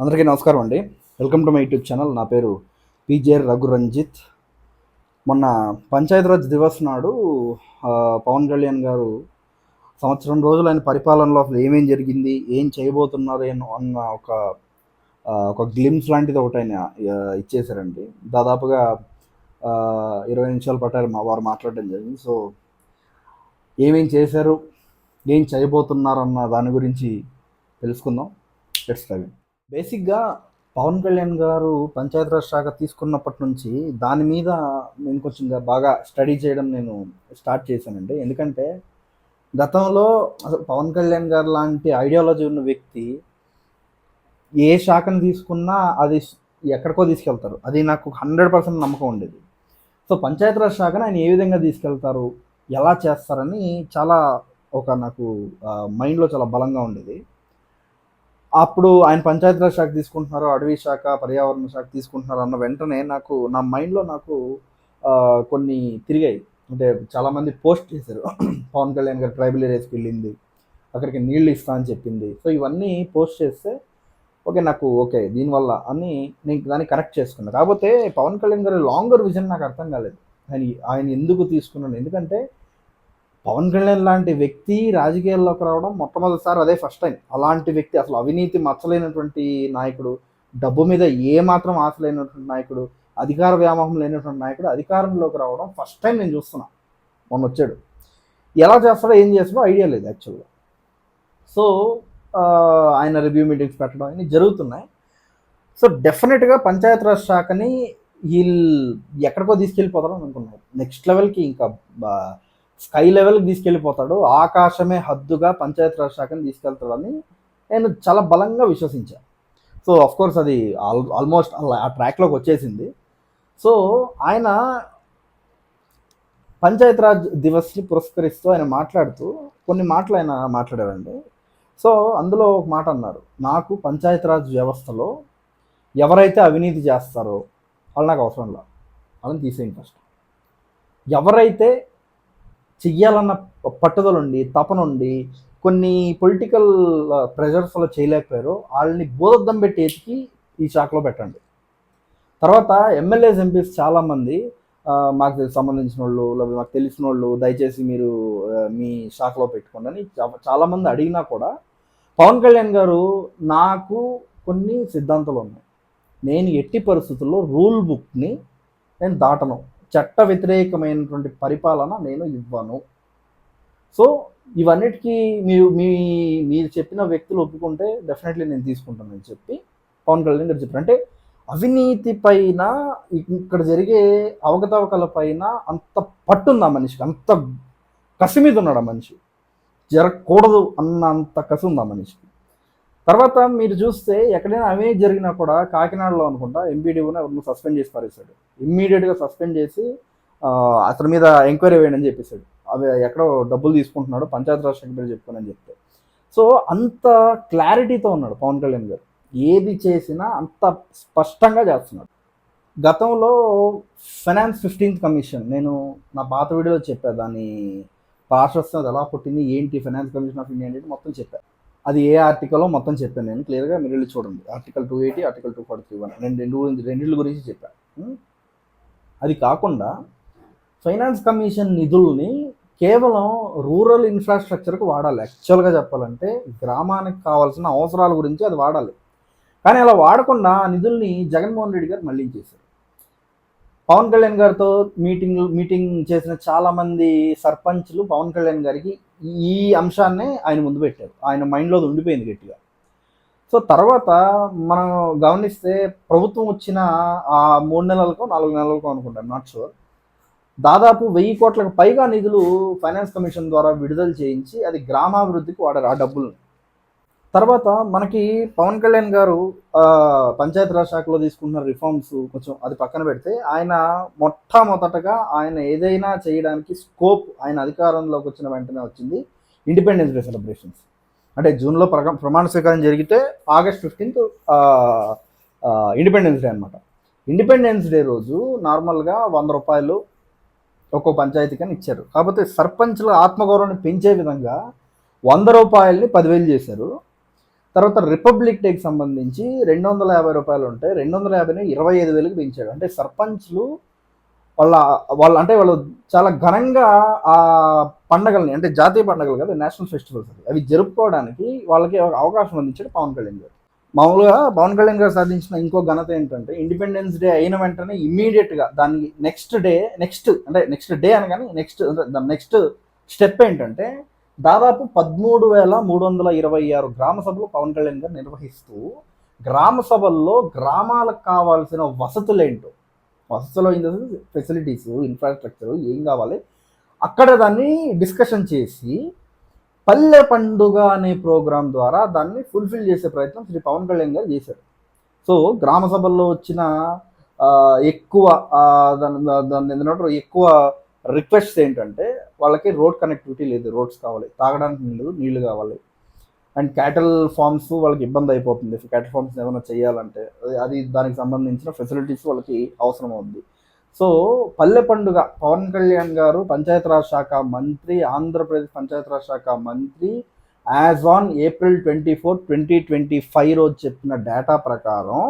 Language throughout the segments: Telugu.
అందరికీ నమస్కారం అండి. Welcome to my YouTube channel. నా పేరు పీజే రఘురంజిత్. మొన్న పంచాయతీరాజ్ దివస్ నాడు పవన్ కళ్యాణ్ గారు సంవత్సరం రోజులు ఆయన పరిపాలనలో అసలు ఏమేం జరిగింది, ఏం చేయబోతున్నారు అన్న ఒక గ్లిమ్స్ లాంటిది ఒకటి ఆయన ఇచ్చేశారండి. దాదాపుగా 20 నిమిషాల పట్టారు వారు మాట్లాడడం జరిగింది. సో ఏమేం చేశారు, ఏం చేయబోతున్నారు అన్న దాని గురించి తెలుసుకుందాం. Let's start. బేసిక్గా పవన్ కళ్యాణ్ గారు పంచాయతీరాజ్ శాఖ తీసుకున్నప్పటి నుంచి దాని మీద నేను కొంచెం బాగా స్టడీ చేయడం నేను స్టార్ట్ చేశానండి. ఎందుకంటే గతంలో అసలు పవన్ కళ్యాణ్ గారు లాంటి ఐడియాలజీ ఉన్న వ్యక్తి ఏ శాఖను తీసుకున్నా అది ఎక్కడికో తీసుకెళ్తారు. అది నాకు 100% నమ్మకం ఉండేది. సో పంచాయతీరాజ్ శాఖను ఆయన ఏ విధంగా తీసుకెళ్తారు, ఎలా చేస్తారని చాలా నాకు మైండ్లో చాలా బలంగా ఉండేది. అప్పుడు ఆయన పంచాయతీరాజ్ శాఖ తీసుకుంటున్నారు, అటవీ శాఖ, పర్యావరణ శాఖ తీసుకుంటున్నారు అన్న వెంటనే నా మైండ్లో కొన్ని తిరిగాయి. అంటే చాలామంది పోస్ట్ చేశారు. పవన్ కళ్యాణ్ గారు ట్రైబల్ ఏరియాస్కి వెళ్ళింది, అక్కడికి నీళ్ళు ఇస్తా అని చెప్పింది. సో ఇవన్నీ పోస్ట్ చేస్తే ఓకే దీనివల్ల అని నేను దాన్ని కరెక్ట్ చేసుకున్నాను. కాకపోతే పవన్ కళ్యాణ్ గారి లాంగర్ విజన్ నాకు అర్థం కాలేదు. ఆయన ఎందుకు తీసుకున్నాను, ఎందుకంటే పవన్ కళ్యాణ్ లాంటి వ్యక్తి రాజకీయాల్లోకి రావడం మొట్టమొదటిసారి, అదే ఫస్ట్ టైం. అలాంటి వ్యక్తి, అసలు అవినీతి మచ్చలేనటువంటి నాయకుడు, డబ్బు మీద ఏమాత్రం ఆశ లేనటువంటి నాయకుడు, అధికార వ్యామోహం లేనటువంటి నాయకుడు అధికారంలోకి రావడం ఫస్ట్ టైం నేను చూస్తున్నా. మొన్న వచ్చాడు, ఎలా చేస్తాడో ఏం చేస్తాడో ఐడియా లేదు యాక్చువల్గా. సో ఆయన రివ్యూ మీటింగ్స్ పెట్టడం అన్నీ జరుగుతున్నాయి. సో డెఫినెట్గా పంచాయతీరాజ్ శాఖని వీళ్ళు ఎక్కడికో తీసుకెళ్ళిపోతారని అనుకున్నారు. నెక్స్ట్ లెవెల్కి, ఇంకా స్కై లెవెల్కి తీసుకెళ్ళిపోతాడు, ఆకాశమే హద్దుగా పంచాయతీరాజ్ శాఖని తీసుకెళ్తాడని నేను చాలా బలంగా విశ్వసించాను. సో కోర్స్ అది ఆల్మోస్ట్ ఆ ట్రాక్లోకి వచ్చేసింది. సో ఆయన పంచాయతీరాజ్ దివస్ని పురస్కరిస్తూ ఆయన మాట్లాడుతూ కొన్ని మాటలు ఆయన మాట్లాడారండి. సో అందులో ఒక మాట అన్నారు, నాకు పంచాయతీరాజ్ వ్యవస్థలో ఎవరైతే అవినీతి చేస్తారో వాళ్ళు నాకు అవసరం లేదు, వాళ్ళని తీసేయండి ఫస్ట్. ఎవరైతే చెయ్యాలన్న పట్టుదలుండి, తపనుండి, కొన్ని పొలిటికల్ ప్రెజర్స్లో చేయలేకపోయారో వాళ్ళని బోధద్దం పెట్టి ఎతికి ఈ శాఖలో పెట్టండి. తర్వాత ఎమ్మెల్యేస్, ఎంపీస్ చాలామంది మాకు సంబంధించిన వాళ్ళు, లేదా మాకు తెలిసిన వాళ్ళు, దయచేసి మీరు మీ శాఖలో పెట్టుకోండి అని చాలామంది అడిగినా కూడా పవన్ కళ్యాణ్ గారు, నాకు కొన్ని సిద్ధాంతాలు ఉన్నాయి, నేను ఎట్టి పరిస్థితుల్లో రూల్ బుక్ని నేను దాటను, చట్ట వ్యతిరేకమైనటువంటి పరిపాలన నేను ఇవ్వను. సో ఇవన్నిటికీ మీరు చెప్పిన వ్యక్తులు ఒప్పుకుంటే డెఫినెట్లీ నేను తీసుకుంటానని చెప్పి పవన్ కళ్యాణ్ గారు చెప్పారు. అంటే అవినీతి పైన, ఇక్కడ జరిగే అవకతవకల పైన అంత పట్టుంది ఆ మనిషికి, అంత కసి మీద ఉన్నాడు ఆ మనిషి. జరగకూడదు అన్నంత కసి ఉంది ఆ మనిషికి. తర్వాత మీరు చూస్తే ఎక్కడైనా అవినీతి జరిగినా కూడా, కాకినాడలో అనుకుంటా ఎంపీడీఓని ఎవరిని సస్పెండ్ చేసి పారేశాడు. ఇమ్మీడియట్గా సస్పెండ్ చేసి అతని మీద ఎంక్వైరీ వేయండి అని చెప్పేశాడు. అవి ఎక్కడో డబ్బులు తీసుకుంటున్నాడు, పంచాయతీరాజ్ శాఖ పేరు చెప్పుకోనని చెప్తే. సో అంత క్లారిటీతో ఉన్నాడు పవన్ కళ్యాణ్ గారు, ఏది చేసినా అంత స్పష్టంగా చేస్తున్నాడు. గతంలో ఫైనాన్స్ 15th కమిషన్, నేను నా పాత వీడియోలో చెప్పాను, దాని ప్రాశస్త్యం ఎలా పుట్టింది, ఏంటి ఫైనాన్స్ కమిషన్ ఆఫ్ ఇండియా అంటే మొత్తం చెప్పాను. అది ఏ ఆర్టికల్లో మొత్తం చెప్పాను నేను క్లియర్గా, మీరు వెళ్ళి చూడండి. ఆర్టికల్ 280, ఆర్టికల్ 243, రెండింటి గురించి చెప్పాను. అది కాకుండా ఫైనాన్స్ కమిషన్ నిధుల్ని కేవలం రూరల్ ఇన్ఫ్రాస్ట్రక్చర్కి వాడాలి. యాక్చువల్గా చెప్పాలంటే గ్రామానికి కావాల్సిన అవసరాల గురించి అది వాడాలి. కానీ అలా వాడకుండా ఆ నిధుల్ని జగన్మోహన్ రెడ్డి గారు మళ్లించేశారు. పవన్ కళ్యాణ్ గారితో మీటింగ్ చేసిన చాలామంది సర్పంచ్లు పవన్ కళ్యాణ్ గారికి ఈ అంశాన్నే ఆయన ముందు పెట్టారు. ఆయన మైండ్లో ఉండిపోయింది గట్టిగా. సో తర్వాత మనం గమనిస్తే ప్రభుత్వం వచ్చిన ఆ 3 నెలలకో 4 నెలలకో అనుకుంటాను, నాట్ షూర్, దాదాపు 1000 కోట్లకు పైగా నిధులు ఫైనాన్స్ కమిషన్ ద్వారా విడుదల చేయించి అది గ్రామాభివృద్ధికి వాడారు ఆ డబ్బుల్ని. తర్వాత మనకి పవన్ కళ్యాణ్ గారు పంచాయతీరాజ్ శాఖలో తీసుకుంటున్న రిఫార్మ్స్ కొంచెం అది పక్కన పెడితే, ఆయన మొట్టమొదటగా ఆయన ఏదైనా చేయడానికి స్కోప్ ఆయన అధికారంలోకి వచ్చిన వెంటనే వచ్చింది ఇండిపెండెన్స్ డే సెలబ్రేషన్స్. అంటే జూన్లో ప్రమాణ స్వీకారం జరిగితే August 15th ఇండిపెండెన్స్ డే అనమాట. ఇండిపెండెన్స్ డే రోజు నార్మల్గా 100 రూపాయలు ఒక్కో పంచాయతీకి అని ఇచ్చారు. కాకపోతే సర్పంచ్ల ఆత్మగౌరవాన్ని పెంచే విధంగా 100 రూపాయలని 10,000 చేశారు. తర్వాత రిపబ్లిక్ డేకి సంబంధించి 250 రూపాయలు ఉంటే 250ని 25,000కి పెంచాడు. అంటే సర్పంచ్లు వాళ్ళ వాళ్ళు చాలా ఘనంగా ఆ పండగల్ని, అంటే జాతీయ పండగలు కదా, నేషనల్ ఫెస్టివల్స్ అవి జరుపుకోవడానికి వాళ్ళకి అవకాశం అందించాడు పవన్ కళ్యాణ్ గారు. మామూలుగా పవన్ కళ్యాణ్ గారు సాధించిన ఇంకో ఘనత ఏంటంటే ఇండిపెండెన్స్ డే అయిన వెంటనే ఇమ్మీడియట్గా దానికి నెక్స్ట్ డే అనగానే నెక్స్ట్ స్టెప్ ఏంటంటే దాదాపు 13,326 గ్రామ సభలు పవన్ కళ్యాణ్ గారు నిర్వహిస్తూ గ్రామ సభల్లో గ్రామాలకు కావాల్సిన వసతులేంటో, వసతులు ఫెసిలిటీస్, ఇన్ఫ్రాస్ట్రక్చర్ ఏం కావాలి అక్కడ దాన్ని డిస్కషన్ చేసి పల్లె పండుగ అనే ప్రోగ్రాం ద్వారా దాన్ని ఫుల్ఫిల్ చేసే ప్రయత్నం శ్రీ పవన్ కళ్యాణ్ గారు చేశారు. సో గ్రామ సభల్లో వచ్చిన ఎక్కువ దాన్ని ఏంటంటే ఎక్కువ రిక్వెస్ట్ ఏంటంటే వాళ్ళకి రోడ్ కనెక్టివిటీ లేదు, రోడ్స్ కావాలి, తాగడానికి నీళ్లు కావాలి, అండ్ క్యాటల్ ఫార్మ్స్ వాళ్ళకి ఇబ్బంది అయిపోతుంది. క్యాటల్ ఫార్మ్స్ ఏమైనా చేయాలంటే అది దానికి సంబంధించిన ఫెసిలిటీస్ వాళ్ళకి అవసరం అవుతుంది. సో పల్లె పండుగ పవన్ కళ్యాణ్ గారు పంచాయతీరాజ్ శాఖ మంత్రి, ఆంధ్రప్రదేశ్ పంచాయతీరాజ్ శాఖ మంత్రి యాజ్ ఆన్ April 24, 2025 రోజు చెప్పిన డేటా ప్రకారం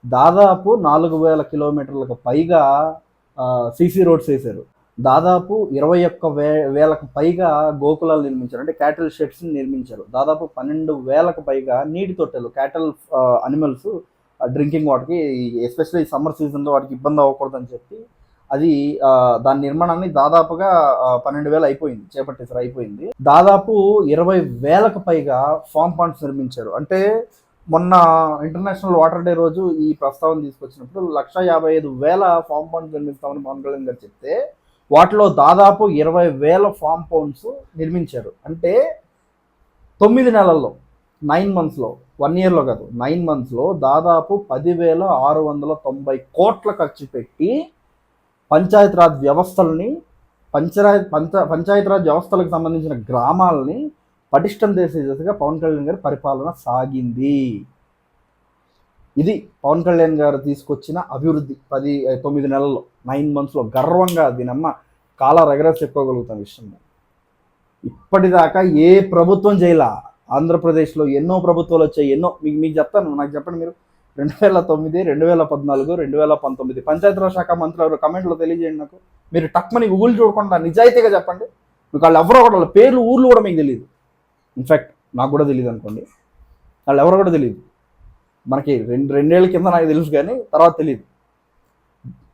దాదాపు 4,000 కిలోమీటర్లకు పైగా సీసీ రోడ్స్ వేశారు. దాదాపు 21,000కు పైగా గోకులాలు నిర్మించారు, అంటే క్యాటల్ షెడ్స్ని నిర్మించారు. దాదాపు 12,000కు పైగా నీటి తొట్టెలు, క్యాటల్ అనిమల్స్ డ్రింకింగ్ వాటర్కి, ఎస్పెషల్లీ సమ్మర్ సీజన్లో వాటికి ఇబ్బంది అవ్వకూడదని చెప్పి అది దాని నిర్మాణాన్ని దాదాపుగా 12,000 అయిపోయింది, అయిపోయింది. దాదాపు 20,000కు పైగా ఫామ్ పాండ్స్ నిర్మించారు. అంటే మొన్న ఇంటర్నేషనల్ వాటర్ డే రోజు ఈ ప్రస్తావన తీసుకొచ్చినప్పుడు 155,000 ఫామ్ పాండ్స్ నిర్మిస్తామని పవన్ కళ్యాణ్ గారు చెప్తే వాటిలో దాదాపు 20,000 ఫామ్ పాండ్స్ నిర్మించారు. అంటే 9 నెలల్లో, 9 monthsలో, 1 yearలో కాదు, 9 monthsలో దాదాపు 10,690 కోట్ల ఖర్చు పెట్టి పంచాయతీరాజ్ వ్యవస్థలని, పంచాయతీరాజ్ వ్యవస్థలకు సంబంధించిన గ్రామాలని పటిష్టం చేసే దిశగా పవన్ కళ్యాణ్ గారి పరిపాలన సాగింది. ఇది పవన్ కళ్యాణ్ గారు తీసుకొచ్చిన అభివృద్ధి 9 నెలల్లో, 9 monthsలో. గర్వంగా దీనమ్మ కాలర్ ఎగరేసి చెప్పుకోగలుగుతాం విషయం. ఇప్పటిదాకా ఏ ప్రభుత్వం చేయాల. ఆంధ్రప్రదేశ్లో ఎన్నో ప్రభుత్వాలు వచ్చాయి, ఎన్నో. మీకు చెప్తాను, నాకు చెప్పండి మీరు. 2009, 2014, 2019 పంచాయతీరాజ్ శాఖ మంత్రులు ఎవరు కమెంట్లో తెలియజేయండి నాకు. మీరు టక్మని గూగుల్ చూడకుండా నిజాయితీగా చెప్పండి. మీకు వాళ్ళు ఎవరో కూడా, వాళ్ళ పేర్లు, ఊర్లు కూడా మీకు తెలియదు. ఇన్ఫ్యాక్ట్ నాకు కూడా తెలియదు అనుకోండి, వాళ్ళు ఎవరో కూడా తెలియదు. మనకి రెండేళ్ల కింద నాకు తెలుసు, కానీ తర్వాత తెలియదు.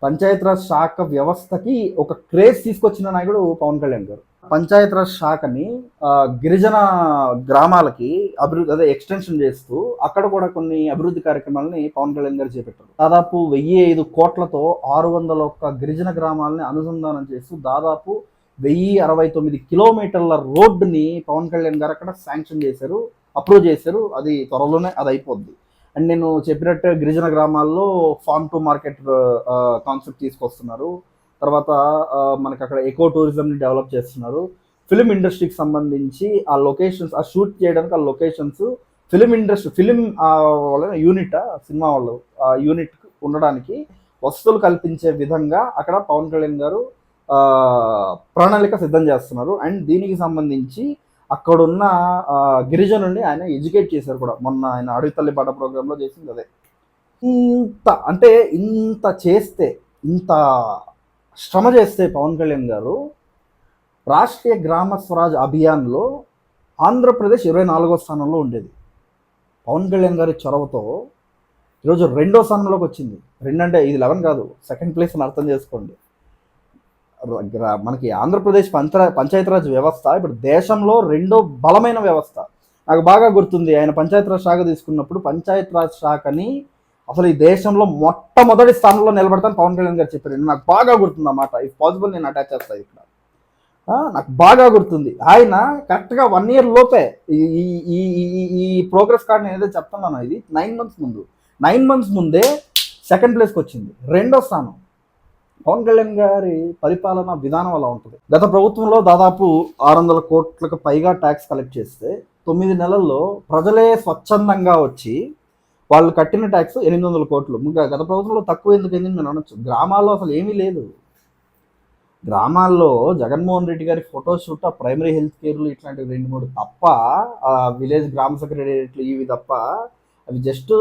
పంచాయతీరాజ్ శాఖ వ్యవస్థకి ఒక క్రేజ్ తీసుకొచ్చిన నాయకుడు పవన్ కళ్యాణ్ గారు. పంచాయతీరాజ్ శాఖని గిరిజన గ్రామాలకి అభివృద్ధి, అదే ఎక్స్టెన్షన్ చేస్తూ అక్కడ కూడా కొన్ని అభివృద్ధి కార్యక్రమాలని పవన్ కళ్యాణ్ గారు చేపట్టారు. దాదాపు 1,005 కోట్లతో 601 గిరిజన గ్రామాలని అనుసంధానం చేస్తూ దాదాపు 1,069 కిలోమీటర్ల రోడ్డుని పవన్ కళ్యాణ్ గారు అక్కడ శాంక్షన్ చేశారు, అప్రూవ్ చేశారు. అది త్వరలోనే అది అయిపోద్ది. అండ్ నేను చెప్పినట్టు గిరిజన గ్రామాల్లో ఫార్మ్ టు మార్కెట్ కాన్సెప్ట్ తీసుకొస్తున్నారు. తర్వాత మనకి అక్కడ ఎకో టూరిజంని డెవలప్ చేస్తున్నారు. ఫిలిం ఇండస్ట్రీకి సంబంధించి ఆ లొకేషన్స్, ఆ షూట్ చేయడానికి ఆ లొకేషన్స్, ఫిలిం వాళ్ళ యూనిట్, సినిమా వాళ్ళు యూనిట్ ఉండడానికి వసతులు కల్పించే విధంగా అక్కడ పవన్ కళ్యాణ్ గారు ప్రణాళిక సిద్ధం చేస్తున్నారు. అండ్ దీనికి సంబంధించి అక్కడున్న గిరిజనుల్ని ఆయన ఎడ్యుకేట్ చేశారు కూడా. మొన్న ఆయన అడవి తల్లి పాట ప్రోగ్రాంలో చేసింది అదే. ఇంత చేస్తే, ఇంత శ్రమ చేస్తే పవన్ కళ్యాణ్ గారు రాష్ట్రీయ గ్రామ స్వరాజ్ అభియాన్లో ఆంధ్రప్రదేశ్ 24వ స్థానంలో ఉండేది. పవన్ కళ్యాణ్ గారి చొరవతో ఈరోజు 2వ స్థానంలోకి వచ్చింది. 2 అంటే ఇది 11 కాదు, 2nd place అని అర్థం చేసుకోండి. మనకి ఆంధ్రప్రదేశ్ పంచాయతీరాజ్ వ్యవస్థ ఇప్పుడు దేశంలో 2వ బలమైన వ్యవస్థ. నాకు బాగా గుర్తుంది, ఆయన పంచాయతీరాజ్ శాఖ తీసుకున్నప్పుడు పంచాయతీరాజ్ శాఖని అసలు ఈ దేశంలో మొట్టమొదటి స్థానంలో నిలబడతాను పవన్ కళ్యాణ్ గారు చెప్పారు. నాకు బాగా గుర్తుంది అన్నమాట. ఇఫ్ పాసిబుల్ నేను అటాచ్ చేస్తాను ఇక్కడ. నాకు బాగా గుర్తుంది, ఆయన కరెక్ట్గా 1 year లోపే ఈ ప్రోగ్రెస్ కార్డ్ నేను ఏదైతే చెప్తున్నాను, ఇది 9 months ముందే 2nd placeకి వచ్చింది, 2వ స్థానం. పవన్ కళ్యాణ్ గారి పరిపాలన విధానం అలా ఉంటుంది. గత ప్రభుత్వంలో దాదాపు 600 కోట్లకు పైగా ట్యాక్స్ కలెక్ట్ చేస్తే 9 నెలల్లో ప్రజలే స్వచ్ఛందంగా వచ్చి వాళ్ళు కట్టిన ట్యాక్స్ 800 కోట్లు. ఇంకా గత ప్రభుత్వంలో తక్కువ ఎందుకు అయింది నేను అనొచ్చు. గ్రామాల్లో అసలు ఏమీ లేదు. గ్రామాల్లో జగన్మోహన్ రెడ్డి గారి ఫోటోషూట్, ఆ ప్రైమరీ హెల్త్ కేర్లు ఇట్లాంటివి 2, 3 తప్ప, ఆ విలేజ్ గ్రామ సెక్రటేరియట్లు ఇవి తప్ప, అవి జస్ట్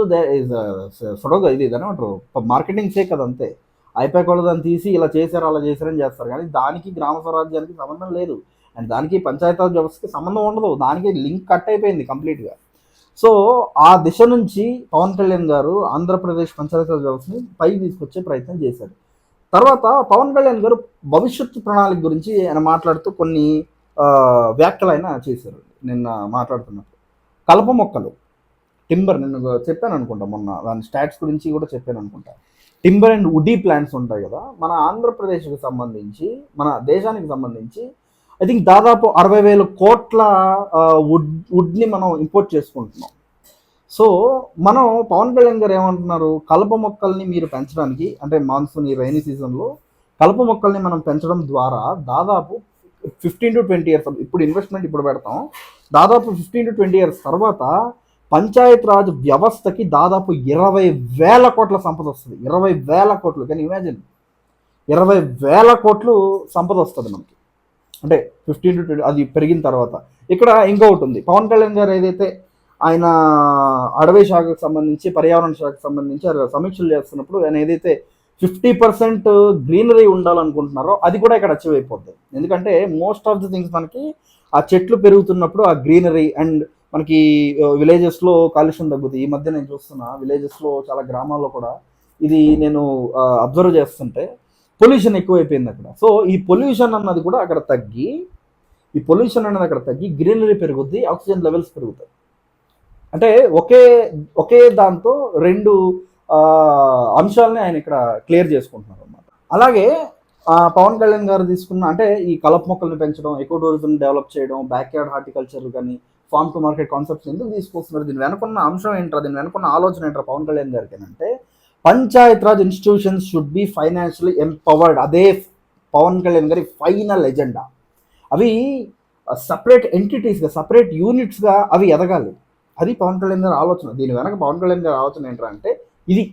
ఫోటోగా ఇది ఏమంటారు మార్కెటింగ్ సేక్ కదా అంతే. అయిపోయి కూడా దాన్ని తీసి ఇలా చేశారు అలా చేశారని చేస్తారు, కానీ దానికి గ్రామ స్వరాజ్యానికి సంబంధం లేదు, అండ్ దానికి పంచాయతీరాజ్ వ్యవస్థకి సంబంధం ఉండదు, దానికి లింక్ కట్ అయిపోయింది కంప్లీట్గా. సో ఆ దిశ నుంచి పవన్ కళ్యాణ్ గారు ఆంధ్రప్రదేశ్ పంచాయతీరాజ్ వ్యవస్థని పైకి తీసుకొచ్చే ప్రయత్నం చేశారు. తర్వాత పవన్ కళ్యాణ్ గారు భవిష్యత్తు ప్రణాళిక గురించి ఆయన మాట్లాడుతూ కొన్ని వ్యాఖ్యలు ఆయన చేశారు నిన్న మాట్లాడుతున్నప్పుడు. కలప మొక్కలు, టింబర్, నేను చెప్పాను అనుకుంటా మొన్న, దాని స్టాట్స్ గురించి కూడా చెప్పాను అనుకుంటా. టింబర్ అండ్ వుడీ ప్లాంట్స్ ఉంటాయి కదా, మన ఆంధ్రప్రదేశ్కి సంబంధించి, మన దేశానికి సంబంధించి ఐ థింక్ దాదాపు 60,000 కోట్ల వుడ్ని మనం ఇంపోర్ట్ చేసుకుంటున్నాం. సో మనం పవన్ కళ్యాణ్ గారు ఏమంటున్నారు, కలప మొక్కల్ని మీరు పెంచడానికి, అంటే మాన్సూన్ ఈ రైనీ సీజన్లో కలప మొక్కల్ని మనం పెంచడం ద్వారా దాదాపు 15 to 20 ఇయర్స్, ఇప్పుడు ఇన్వెస్ట్మెంట్ ఇప్పుడు పెడతాం, దాదాపు 15 to 20 ఇయర్స్ తర్వాత పంచాయత్ రాజ్ వ్యవస్థకి దాదాపు 20,000 కోట్ల సంపద వస్తుంది. 20,000 కోట్లు, కానీ ఇమాజిన్ 20,000 కోట్లు సంపద వస్తుంది మనకి, అంటే 15 to 20 అది పెరిగిన తర్వాత. ఇక్కడ ఇంకొకటి ఉంది, పవన్ కళ్యాణ్ గారు ఏదైతే ఆయన అడవి శాఖకు సంబంధించి, పర్యావరణ శాఖకు సంబంధించి సమీక్షలు చేస్తున్నప్పుడు ఆయన ఏదైతే 50% గ్రీనరీ ఉండాలనుకుంటున్నారో అది కూడా ఇక్కడ అచీవ్ అయిపోద్ది. ఎందుకంటే మోస్ట్ ఆఫ్ ది థింగ్స్ మనకి ఆ చెట్లు పెరుగుతున్నప్పుడు ఆ గ్రీనరీ, అండ్ మనకి విలేజెస్లో కాలుష్యం తగ్గుతుంది. ఈ మధ్య నేను చూస్తున్నా విలేజెస్లో చాలా గ్రామాల్లో కూడా ఇది నేను అబ్జర్వ్ చేస్తుంటే పొల్యూషన్ ఎక్కువైపోయింది అక్కడ. సో ఈ పొల్యూషన్ అన్నది కూడా అక్కడ తగ్గి, గ్రీనరీ పెరుగుద్ది, ఆక్సిజన్ లెవెల్స్ పెరుగుతాయి. అంటే ఒకే దాంతో 2 అంశాలని ఆయన ఇక్కడ క్లియర్ చేసుకుంటున్నారు అన్నమాట. అలాగే పవన్ కళ్యాణ్ గారు తీసుకున్న, అంటే ఈ కలప మొక్కల్ని పెంచడం, ఎకో టూరిజం డెవలప్ చేయడం, బ్యాక్ యార్డ్ హార్టికల్చర్ కానీ, ఫార్మ్ టు మార్కెట్ కాన్సెప్ట్స్ ఎందుకు తీసుకొస్తున్నారు, దీని వెనుకున్న అంశం ఏంట్రా, దీని వెనుకున్న ఆలోచన ఏంట్రా పవన్ కళ్యాణ్ గారికి అంటే, Panchayat Raj institutions should be financially empowered. అదే పవన్ కళ్యాణ్ గారి ఫైనల్ ఎజెండా. అవి సపరేట్ ఎంటిటీస్గా, సపరేట్ యూనిట్స్గా అవి ఎదగాలి. అది పవన్ కళ్యాణ్ గారి ఆలోచన. దీని వెనక పవన్ కళ్యాణ్ గారి ఆలోచన ఏంట్రా అంటే ఇది,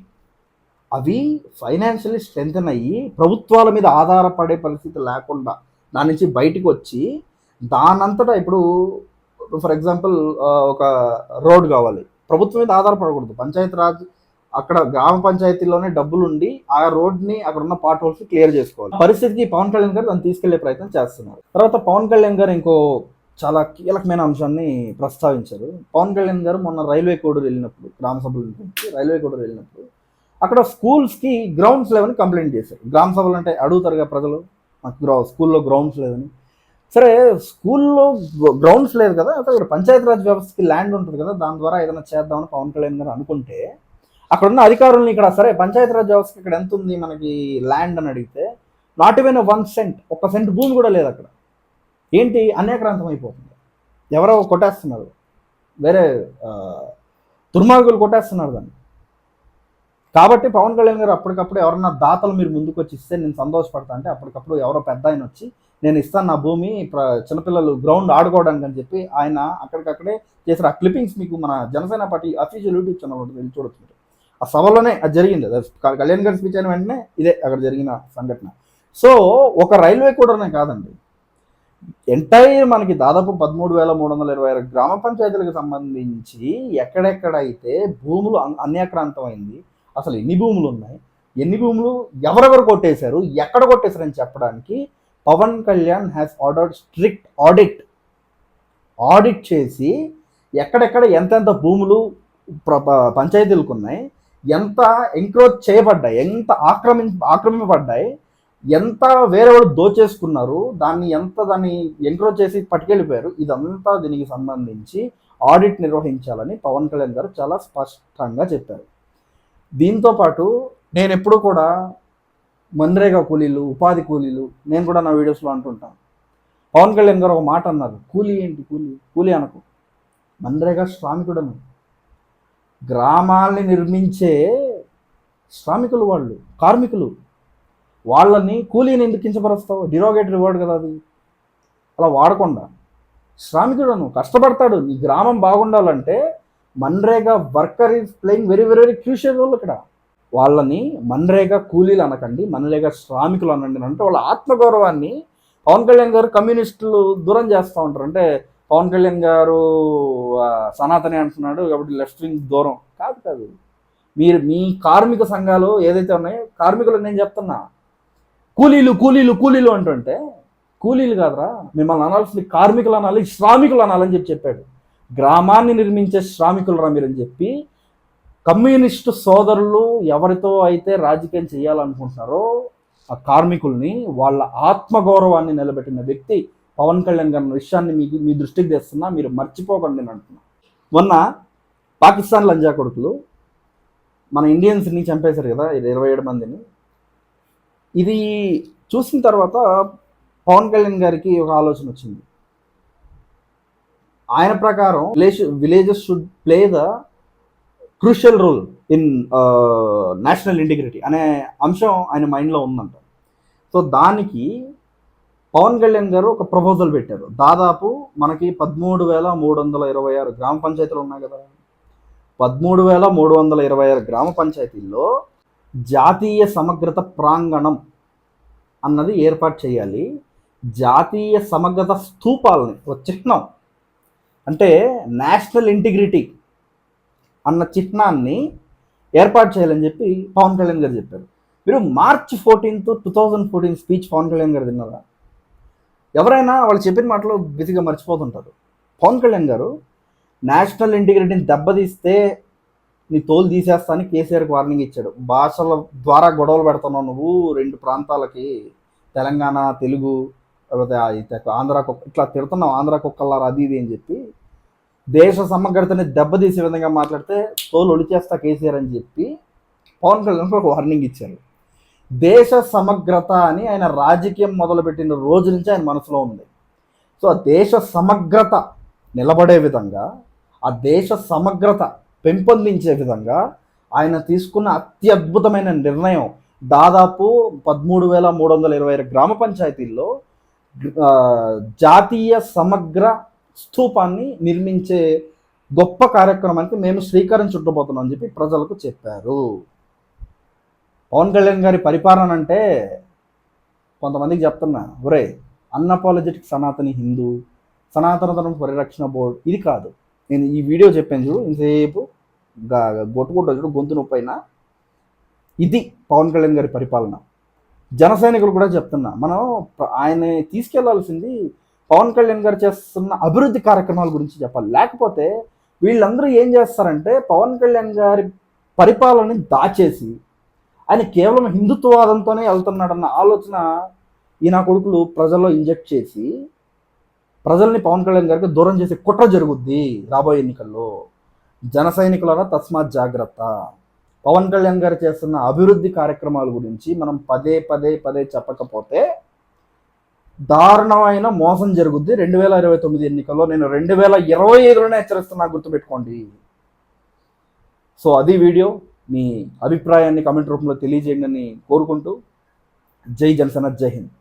అవి ఫైనాన్షియలీ స్ట్రెంగ్తన్ అయ్యి ప్రభుత్వాల మీద ఆధారపడే పరిస్థితి లేకుండా దాని నుంచి బయటకు వచ్చి, దానంతటా ఇప్పుడు ఫర్ ఎగ్జాంపుల్ ఒక రోడ్ కావాలి, ప్రభుత్వం మీద ఆధారపడకూడదు, పంచాయత్ రాజ్ అక్కడ గ్రామ పంచాయతీలోనే డబ్బులుండి ఆ రోడ్ని అక్కడ ఉన్న పార్ట్ హోల్స్ క్లియర్ చేసుకోవాలి. పరిస్థితికి పవన్ కళ్యాణ్ గారు దాన్ని తీసుకెళ్లే ప్రయత్నం చేస్తున్నారు. తర్వాత పవన్ కళ్యాణ్ గారు ఇంకో చాలా కీలకమైన అంశాన్ని ప్రస్తావించారు. పవన్ కళ్యాణ్ గారు మొన్న రైల్వే కోడూరు వెళ్ళినప్పుడు, గ్రామ సభల నుంచి రైల్వే కోడూరు వెళ్ళినప్పుడు అక్కడ స్కూల్స్కి గ్రౌండ్స్ లేవని కంప్లైంట్ చేశారు. గ్రామ సభలు అంటే అడుగుతారుగా ప్రజలు, మాకు స్కూల్లో గ్రౌండ్స్ లేదని. సరే స్కూల్లో గ్రౌండ్స్ లేదు కదా, అయితే ఇక్కడ పంచాయతీరాజ్ వ్యవస్థకి ల్యాండ్ ఉంటుంది కదా, దాని ద్వారా ఏదైనా చేద్దామని పవన్ కళ్యాణ్ గారు అనుకుంటే, అక్కడున్న అధికారులను ఇక్కడ సరే పంచాయతీరాజ్ వ్యవస్థకి ఇక్కడ ఎంత ఉంది మనకి ల్యాండ్ అని అడిగితే, నాట్ ఈవెన్ 1 సెంట్, 1 సెంట్ భూమి కూడా లేదు అక్కడ. ఏంటి, అన్యాక్రాంతం అయిపోతుంది, ఎవరో కొట్టేస్తున్నారు, వేరే దుర్మార్గులు కొట్టేస్తున్నారు దాన్ని. కాబట్టి పవన్ కళ్యాణ్ గారు అప్పటికప్పుడు ఎవరన్నా దాతలు మీరు ముందుకు వచ్చి ఇస్తే నేను సంతోషపడతా అంటే, అప్పటికప్పుడు ఎవరో పెద్ద ఆయన వచ్చి నేను ఇస్తాను నా భూమి చిన్నపిల్లలు గ్రౌండ్ ఆడుకోవడానికి అని చెప్పి ఆయన అక్కడికక్కడే చేసిన ఆ క్లిప్పింగ్స్ మీకు మన Janasena party official YouTube channel వెళ్ళి చూడొచ్చు. ఆ సభలోనే అది జరిగింది, కళ్యాణ్ గారి స్పీచ్ అయిన వెంటనే ఇదే అక్కడ జరిగిన సంఘటన. సో ఒక రైల్వే కూడానే కాదండి, ఎంటైర్ మనకి దాదాపు 13,326 గ్రామ పంచాయతీలకు సంబంధించి ఎక్కడెక్కడైతే భూములు అన్యాక్రాంతమైంది, అసలు ఎన్ని భూములు ఉన్నాయి, ఎన్ని భూములు ఎవరెవరు కొట్టేశారు, ఎక్కడ కొట్టేశారని చెప్పడానికి Pawan Kalyan has ordered strict audit చేసి ఎక్కడెక్కడ ఎంతెంత భూములు పంచాయతీలకు ఉన్నాయి, ఎంత ఎంక్రోచ్ చేయబడ్డాయి, ఎంత ఆక్రమింపబడ్డాయి, ఎంత వేరే వాళ్ళు దోచేసుకున్నారు, దాన్ని ఎంక్రోచ్ చేసి పట్టుకెళ్ళిపోయారు, ఇదంతా దీనికి సంబంధించి ఆడిట్ నిర్వహించాలని పవన్ కళ్యాణ్ గారు చాలా స్పష్టంగా చెప్పారు. దీంతో పాటు నేను ఎప్పుడు కూడా మన్రేగా కూలీలు, ఉపాధి కూలీలు, నేను కూడా నా వీడియోస్లో అంటుంటాను. పవన్ కళ్యాణ్ గారు ఒక మాట అన్నారు, కూలీ ఏంటి, కూలీ అనకు, మన్రేగా శ్రామికుడను. గ్రామాల్ని నిర్మించే శ్రామికులు వాళ్ళు, కార్మికులు, వాళ్ళని కూలీని ఎందుకు కించపరుస్తావు, డిరోగేటరీ వర్డ్ కదా అది, అలా వాడకుండా శ్రామికుడను, కష్టపడతాడు. నీ గ్రామం బాగుండాలంటే MNREGA worker is playing very very very crucial role ఇక్కడ. వాళ్ళని మన్రేగా కూలీలు అనకండి, మన్రేగా శ్రామికులు అనండి అంటే వాళ్ళ ఆత్మగౌరవాన్ని పవన్ కళ్యాణ్ గారు కమ్యూనిస్టులు దూరం చేస్తూ ఉంటారు. అంటే పవన్ కళ్యాణ్ గారు సనాతని అంటున్నాడు కాబట్టి లెఫ్ట్ వింగ్ దూరం కాదు కాదు. మీరు మీ కార్మిక సంఘాలు ఏదైతే ఉన్నాయో కార్మికులు నేను చెప్తున్నా, కూలీలు కూలీలు కూలీలు అంటుంటే కూలీలు కాదురా మిమ్మల్ని అనాల్సింది కార్మికులు అనాలి, శ్రామికులు అనాలని చెప్పాడు. గ్రామాన్ని నిర్మించే శ్రామికులు రా మీరని చెప్పి కమ్యూనిస్టు సోదరులు ఎవరితో అయితే రాజకీయం చేయాలనుకుంటున్నారో ఆ కార్మికుల్ని వాళ్ళ ఆత్మగౌరవాన్ని నిలబెట్టిన వ్యక్తి పవన్ కళ్యాణ్ గారి విషయాన్ని మీ దృష్టికి తెస్తున్నా, మీరు మర్చిపోకండి నేను అంటున్నా. మొన్న పాకిస్తాన్ లంజా కొడుకులు మన ఇండియన్స్ని చంపేశారు కదా 27 మందిని. ఇది చూసిన తర్వాత పవన్ కళ్యాణ్ గారికి ఒక ఆలోచన వచ్చింది. ఆయన ప్రకారం villages should play the crucial role in national integrity అనే అంశం ఆయన మైండ్లో ఉందంట. సో దానికి పవన్ కళ్యాణ్ గారు ఒక ప్రపోజల్ పెట్టారు. దాదాపు మనకి 13,326 గ్రామ పంచాయతీలు ఉన్నాయి కదా. 13,326 గ్రామ పంచాయతీల్లో జాతీయ సమగ్రత ప్రాంగణం అన్నది ఏర్పాటు చేయాలి. జాతీయ సమగ్రత స్తూపాలని ఒక చిహ్నం అంటే నేషనల్ ఇంటిగ్రిటీ అన్న చిహ్నాన్ని ఏర్పాటు చేయాలని చెప్పి పవన్ కళ్యాణ్ గారు చెప్పారు. మీరు March 14, 2014 స్పీచ్ పవన్ కళ్యాణ్ గారు విన్నారా? ఎవరైనా వాళ్ళు చెప్పిన మాటలు బిజీగా మర్చిపోతుంటారు. పవన్ కళ్యాణ్ గారు నేషనల్ ఇంటిగ్రిటీని దెబ్బతీస్తే నీ తోలు తీసేస్తా అని కేసీఆర్కి వార్నింగ్ ఇచ్చాడు. భాషల ద్వారా గొడవలు పెడుతున్నావు నువ్వు 2 ప్రాంతాలకి, తెలంగాణ తెలుగు లేకపోతే ఆంధ్ర ఇట్లా తిడుతున్నావు, ఆంధ్ర కుక్కల్లారా అది ఇది అని చెప్పి దేశ సమగ్రతని దెబ్బతీసే విధంగా మాట్లాడితే తోలు ఒలిచేస్తా కేసీఆర్ అని చెప్పి పవన్ కళ్యాణ్ ఒక వార్నింగ్ ఇచ్చారు. దేశ సమగ్రత అని ఆయన రాజకీయం మొదలుపెట్టిన రోజు నుంచి ఆయన మనసులో ఉంది. సో ఆ దేశ సమగ్రత నిలబడే విధంగా, ఆ దేశ సమగ్రత పెంపొందించే విధంగా ఆయన తీసుకున్న అత్యద్భుతమైన నిర్ణయం దాదాపు 13,326 గ్రామ పంచాయతీల్లో జాతీయ సమగ్ర స్తూపాన్ని నిర్మించే గొప్ప కార్యక్రమానికి మేము శ్రీకారం చుట్టబోతున్నాం అని చెప్పి ప్రజలకు చెప్పారు. పవన్ కళ్యాణ్ గారి పరిపాలన అంటే కొంతమందికి చెప్తున్నా, ఒరే అన్అపాలజెటిక్ సనాతని హిందూ, సనాతన ధర్మ పరిరక్షణ బోర్డు ఇది కాదు. నేను ఈ వీడియో చెప్పాను చూడు, ఇంతసేపు గొట్టుకుంటూ గొంతు నొప్పైనా ఇది పవన్ కళ్యాణ్ గారి పరిపాలన. జన సైనికులు కూడా చెప్తున్నా, మనం ఆయన తీసుకెళ్లాల్సింది పవన్ కళ్యాణ్ గారు చేస్తున్న అభివృద్ధి కార్యక్రమాల గురించి చెప్పాలి. లేకపోతే వీళ్ళందరూ ఏం చేస్తారంటే పవన్ కళ్యాణ్ గారి పరిపాలనని దాచేసి ఆయన కేవలం హిందుత్వవాదంతోనే వెళ్తున్నాడన్న ఆలోచన ఈ నా కొడుకులు ప్రజల్లో ఇంజెక్ట్ చేసి ప్రజల్ని పవన్ కళ్యాణ్ గారికి దూరం చేసే కుట్ర జరుగుద్ది రాబోయే ఎన్నికల్లో. జన సైనికులారా తస్మాత్ జాగ్రత్త. పవన్ కళ్యాణ్ గారు చేస్తున్న అభివృద్ధి కార్యక్రమాల గురించి మనం పదే పదే పదే చెప్పకపోతే దారుణమైన మోసం జరుగుద్ది 2029 ఎన్నికల్లో. నేను 2025లోనే హెచ్చరిస్తున్నా, గుర్తుపెట్టుకోండి. సో అది వీడియో. మీ అభిప్రాయాన్ని కామెంట్ రూపంలో తెలియజేయండి అని కోరుకుంటూ జై జనసేన, జై హింద్.